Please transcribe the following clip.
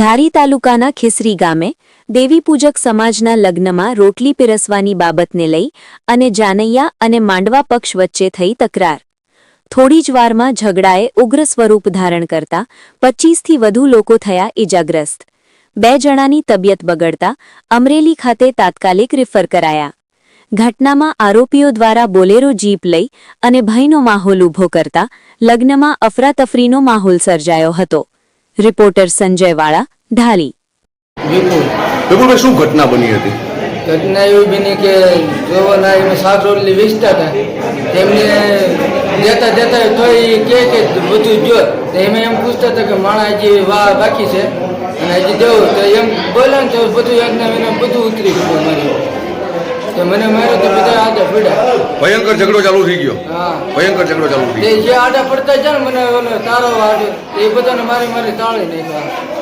ધારી તાલુકાના ખીસરી ગામે દેવીપૂજક સમાજના લગ્નમાં રોટલી પીરસવાની બાબતને લઈ અને જાનૈયા અને માંડવા પક્ષ વચ્ચે થઈ તકરાર. થોડી જ વારમાં ઝઘડાએ ઉગ્ર સ્વરૂપ ધારણ કરતા 25થી વધુ લોકો થયા ઇજાગ્રસ્ત. 2 જણાની તબિયત બગડતા અમરેલી ખાતે તાત્કાલિક રિફર કરાયા. ઘટનામાં આરોપીઓ દ્વારા બોલેરો જીપ લઈ અને ભયનો માહોલ ઊભો કરતા લગ્નમાં અફરાતફરીનો માહોલ સર્જાયો હતો. રિપોર્ટર સંજય વાળા, ઢાલી. વિપુલભાઈ, શું ઘટના બની હતી? ઘટના એવી બની કે જોવાના એમાં શાક રોટલી વેચતા હતા. એમને દેતા તોય કે બધું જો એમાં એમ પૂછતા હતા કે માણા હજી બાકી છે અને હજી દેવું તો એમ બોલે ને તો બધું એકના એને બધું ઉતરી ગયું માર્યું. તો મને માર્યો તો બધા આડા પડ્યા. ભયંકર ઝઘડો ચાલુ થઈ ગયો. હા, ભયંકર ઝઘડો ચાલુ થઈ ગયો. જે આડા પડતા જાય ને મને તારો એ બધાને મારી તાળી નાખ્યા.